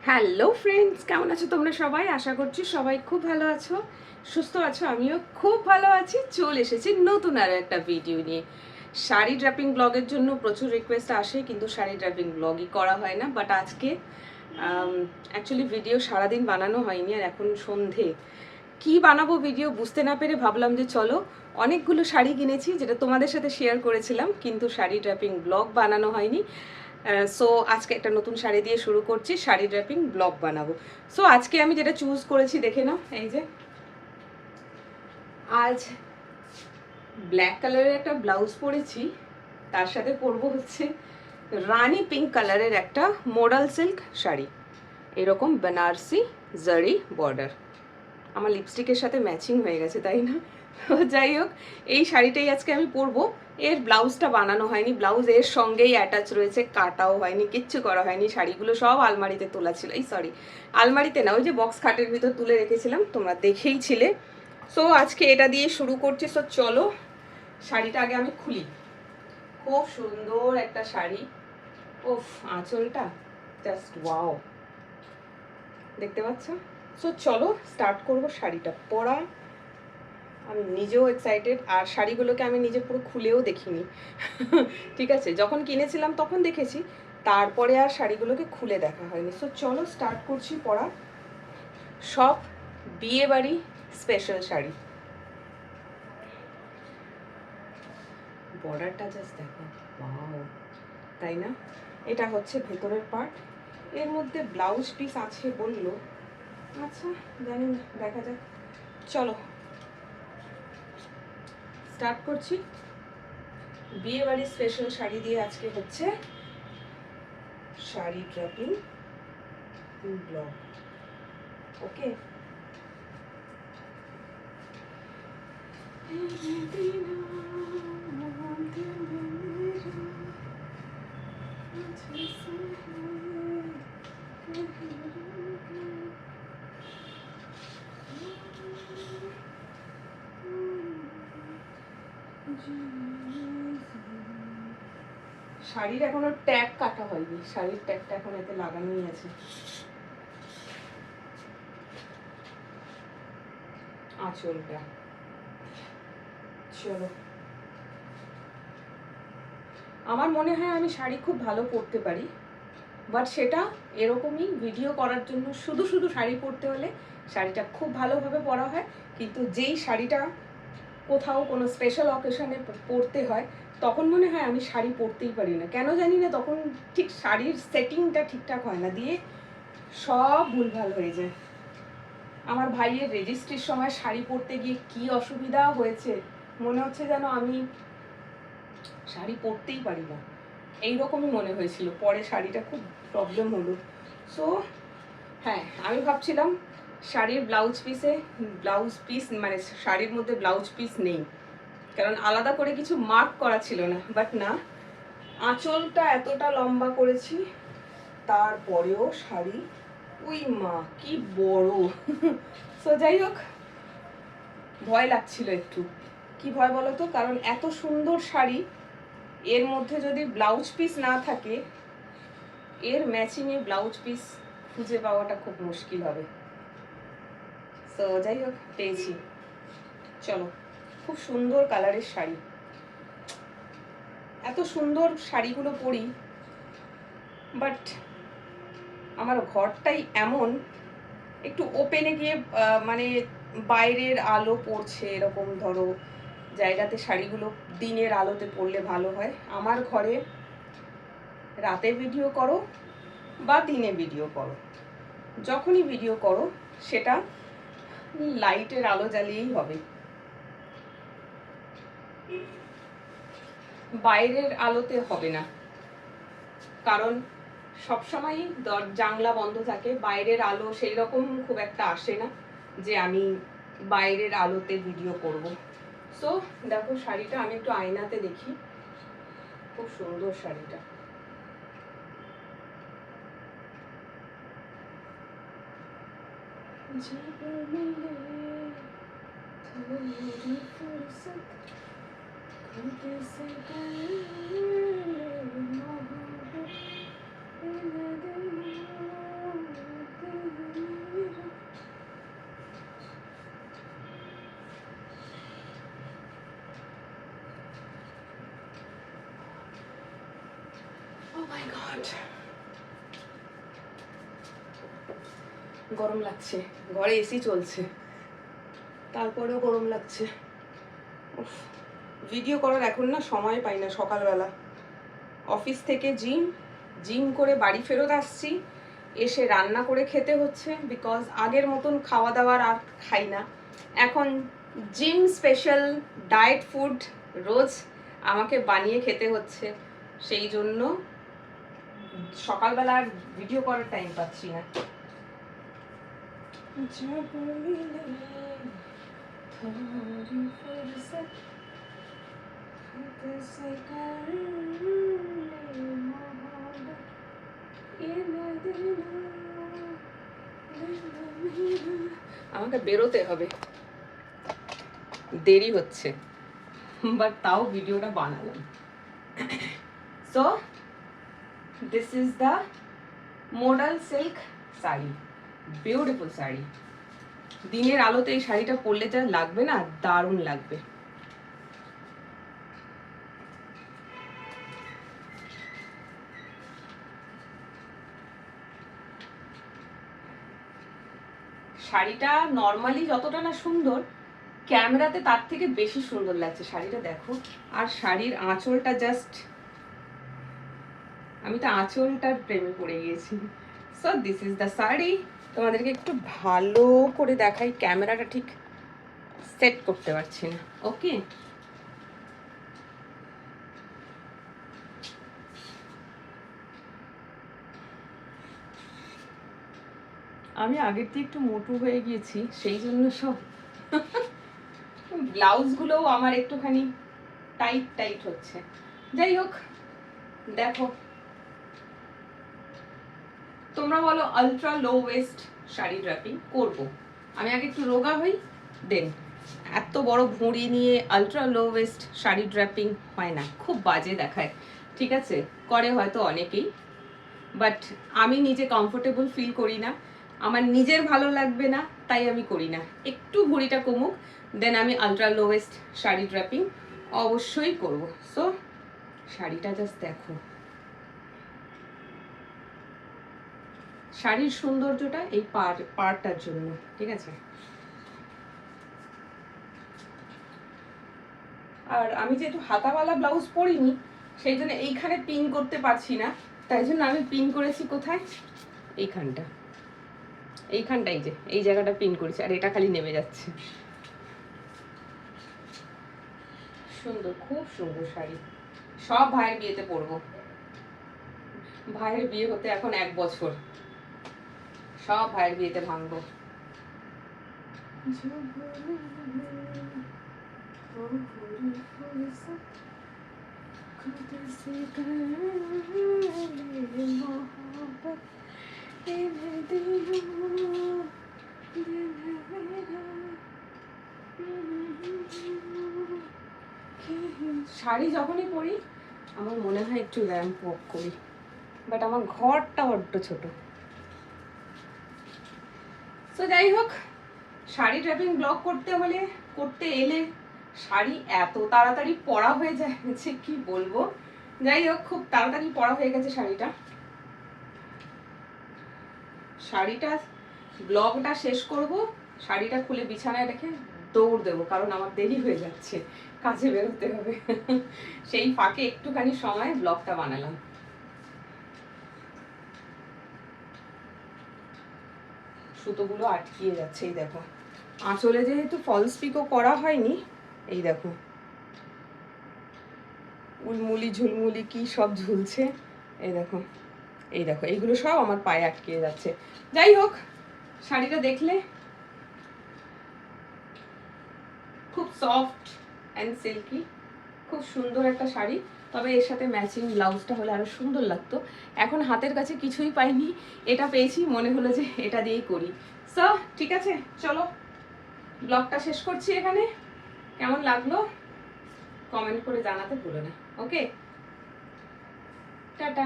Hello friends, কেমন আছো তোমরা সবাই? আশা করছি সবাই খুব ভালো আছো, সুস্থ আছো। আমিও খুব ভালো আছি। চলে এসেছি নতুন আরও একটা ভিডিও নিয়ে। শাড়ি ড্রাপিং ব্লগের জন্য প্রচুর রিকোয়েস্ট আসে, কিন্তু শাড়ি ড্রাপিং ব্লগই করা হয় না। বাট আজকে অ্যাকচুয়ালি ভিডিও সারাদিন বানানো হয়নি, আর এখন সন্ধে। কি বানাবো ভিডিও বুঝতে না পেরে ভাবলাম যে চলো, অনেকগুলো শাড়ি কিনেছি যেটা তোমাদের সাথে শেয়ার করেছিলাম, কিন্তু শাড়ি ড্রাপিং ব্লগ বানানো হয়নি। সো আজকে একটা নতুন শাড়ি দিয়ে শুরু করছি, শাড়ি ড্রাপিং ব্লগ বানাবো। সো আজকে আমি যেটা চুজ করেছি দেখে নাও, এই যে আজ ব্ল্যাক কালারের একটা ব্লাউজ পরেছি, তার সাথে পরবো হচ্ছে রানি পিঙ্ক কালারের একটা মোডাল সিল্ক শাড়ি, এরকম বেনারসি জারি বর্ডার। আমার লিপস্টিকের সাথে ম্যাচিং হয়ে গেছে, তাই না? যাই হোক, এই শাড়িটাই আজকে আমি পরবো। এর ব্লাউজটা বানানো হয়নি, ব্লাউজ এর সঙ্গেই অ্যাটাচ রয়েছে, কাটাও হয়নি, কিচ্ছু করা হয়নি। শাড়িগুলো সব আলমারিতে তোলা ছিল, এই সরি আলমারিতে না, ওই যে বক্স খাটের ভিতর তুলে রেখেছিলাম, তোমরা দেখেই ছিলে। সো আজকে এটা দিয়ে শুরু করছি। সো চলো শাড়িটা আগে আমি খুলি। খুব সুন্দর একটা শাড়ি। ওফ, আঁচলটা জাস্ট ওয়াও, দেখতে পাচ্ছ? সো চলো স্টার্ট করবো শাড়িটা পরা। আমি নিজেও এক্সাইটেড, আর শাড়িগুলোকে আমি নিজে পুরো খুলেও দেখিনি। ঠিক আছে, যখন কিনেছিলাম তখন দেখেছি, তারপরে আর শাড়িগুলোকে খুলে দেখা হয়নি। সো চলো স্টার্ট করছি পরা। সব বিয়ে বাড়ি স্পেশাল শাড়ি। বর্ডারটা জাস্ট দেখো, ওয়াও, তাই না? এটা হচ্ছে ভেতরের পার্ট। এর মধ্যে ব্লাউজ পিস আছে বললো, আচ্ছা জানি না, দেখা যাক। চলো স্টার্ট করছি। বিয়ে বাড়ির স্পেশাল শাড়ি দিয়ে আজকে হচ্ছে শাড়ি ড্রাপিং ব্লগ। ওকে, শাড়ির এখনো ট্যাগ কাটা হয়নি, শাড়ির ট্যাগটা এখন এতে লাগানোই আছে। আঁচলটা, চলো। আমার মনে হয় আমি শাড়ি খুব ভালো পরতে পারি, বাট সেটা এরকমই ভিডিও করার জন্য শুধু শুধু শাড়ি পরতে হলে শাড়িটা খুব ভালোভাবে পরা হয়, কিন্তু যেই শাড়িটা কোথাও কোনো স্পেশাল অকেশনে পরতে হয় তখন মনে হয় আমি শাড়ি পরতেই পারি না, কেন জানি না। তখন ঠিক শাড়ির সেটিংটা ঠিকঠাক হয় না, দিয়ে সব ভুলভাল হয়ে যায়। আমার ভাইয়ের রেজিস্ট্রির সময় শাড়ি পরতে গিয়ে কি অসুবিধা হয়েছে, মনে হচ্ছে যেন আমি শাড়ি পরতেই পারি না, এইরকমই মনে হয়েছিল। পরে শাড়িটা খুব প্রবলেম হলো। সো হ্যাঁ, আমি ভাবছিলাম শাড়ির ব্লাউজ পিস মানে শাড়ির মধ্যে ব্লাউজ পিস নেই, কারণ আলাদা করে কিছু মার্ক করা ছিল না। বাট না, আঁচলটা এতটা লম্বা করেছি, তারপরেও শাড়ি, উই মা কি বড়। সো যাই হোক, ভয় লাগছিল একটু। কি ভয় বলো তো? কারণ এত সুন্দর শাড়ি, এর মধ্যে যদি ব্লাউজ পিস না থাকে, এর ম্যাচিংয়ে ব্লাউজ পিস খুঁজে পাওয়াটা খুব মুশকিল হবে। সো যাই হোক, পেয়েছি। চলো, খুব সুন্দর কালারের শাড়ি। এত সুন্দর শাড়িগুলো পরি, বাট আমার ঘরটাই এমন, একটু ওপেনে গিয়ে মানে বাইরের আলো পড়ছে এরকম ধরো জায়গাতে শাড়িগুলো দিনের আলোতে পরলে ভালো হয়। আমার ঘরে রাতে ভিডিও করো বা দিনে ভিডিও করো, যখনই ভিডিও করো সেটা লাইটের আলো জ্বালিয়েই হবে, বাইরের আলোতে হবে না। কারণ সবসময়ই জানলা বন্ধ থাকে, বাইরের আলো সেই রকম খুব একটা আসে না যে আমি বাইরের আলোতে ভিডিও করব। সো দেখো শাড়িটা আমি একটু আয়নাতে দেখি, খুব সুন্দর শাড়িটা। ও মাই গড, গরম লাগছে, ঘরে এসি চলছে তারপরেও গরম লাগছে। ভিডিও করার এখন না সময় পাই না। সকালবেলা অফিস থেকে জিম করে বাড়ি ফেরত আসছি, এসে রান্না করে খেতে হচ্ছে, বিকজ আগের মতন খাওয়া দাওয়ার আর খাই না এখন। জিম স্পেশাল ডায়েট ফুড রোজ আমাকে বানিয়ে খেতে হচ্ছে, সেই জন্য সকালবেলা আর ভিডিও করার টাইম পাচ্ছি না। আমাকে বেরোতে হবে, দেরি হচ্ছে, বাট তাও ভিডিওটা বানালাম। So this is the modal silk sari, beautiful sari. দিনের আলোতে এই শাড়িটা পরলে যা লাগবে না, দারুণ লাগবে। শাড়িটা নর্মালি যতটা না সুন্দর, ক্যামেরাতে তার থেকে বেশি সুন্দর লাগছে। শাড়িটা দেখো, আর শাড়ির আঁচলটা জাস্ট, আমি তো আঁচলটার প্রেমে পড়ে গিয়েছি। So this is the sari. তোমাদেরকে একটু ভালো করে দেখাই, ক্যামেরাটা ঠিক সেট করতে পারছি না। ওকে, আমি আগের থেকে একটু মোটু হয়ে গিয়েছি, সেই জন্য সব ব্লাউজগুলোও আমার একটুখানি টাইট টাইট হচ্ছে। যাই হোক, দেখো তোমরা বলো আলট্রা লো ওয়েস্ট শাড়ি ড্র্যাপিং করবো, আমি আগে একটু রোগা হই, দেন। এত বড় ভুঁড়ি নিয়ে আলট্রা লো ওয়েস্ট শাড়ি ড্র্যাপিং হয় না, খুব বাজে দেখায়। ঠিক আছে, করে হয়তো অনেকেই, বাট আমি নিজে কমফোর্টেবল ফিল করি না, আমার নিজের ভালো লাগবে না, তাই আমি করি না। একটু ভুঁড়িটা কমুক, দেন আমি আলট্রা লো ওয়েস্ট শাড়ি ড্র্যাপিং অবশ্যই করব। সো শাড়িটা জাস্ট দেখো, শাড়ির সৌন্দর্যটা এই পার্টটার জন্য। ঠিক আছে, আর আমি যেহেতু হাতাওয়ালা ব্লাউজ পরিনি, সেই জন্য এইখানে পিন করতে পারছি না, তাই জন্য আমি পিন করেছি কোথায়, এইখানটা, এইখানটাই, যে এই জায়গাটা পিন করেছি, আর এটা খালি নেমে যাচ্ছে। সুন্দর, খুব সুন্দর শাড়ি, সব ভাইয়ের বিয়েতে পরবো। ভাইয়ের বিয়ে হতে এখন 1 বছর, সব ভাইয়ের বিয়েতে ভাঙবো। শাড়ি যখনই পরি আমার মনে হয় একটু র্যাম্প ওয়াক করি, বাট আমার ঘরটা বড্ড ছোট। তো যাই হোক, শাড়ি ড্র্যাপিং ব্লগ করতে এলে শাড়ি এত তাড়াতাড়ি পরা হয়ে যায় যে কি বলবো। যাই হোক, খুব তাড়াতাড়ি পরা হয়ে গেছে শাড়িটা ব্লগটা শেষ করব, শাড়িটা খুলে বিছানায় রেখে দৌড় দেবো, কারণ আমার দেরি হয়ে যাচ্ছে, কাজে বেরোতে হবে। সেই ফাঁকে একটুখানি সময় ব্লগটা বানালাম। সুতোগুলো আটকিয়ে যাচ্ছে, এই দেখো। আঁচলে যেহেতু ফলস পিকো করা হয়নি, এই দেখো উলমুলি ঝুলমুলি কি সব ঝুলছে, এই দেখো, এই দেখো, এইগুলো সব আমার পায়ে আটকিয়ে যাচ্ছে। যাই হোক, শাড়িটা দেখলে খুব সফট অ্যান্ড সিল্কি, খুব সুন্দর একটা শাড়ি। তবে এর সাথে ম্যাচিং ব্লাউজটা হলে আরো সুন্দর লাগতো। এখন হাতের কাছে কিছুই পাইনি, এটা পেয়েছি, মনে হলো যে এটা দিয়েই করি। সো ঠিক আছে, চলো ব্লগটা শেষ করছি এখানে। কেমন লাগলো কমেন্ট করে জানাতে ভুলো না। ওকে, টাটা।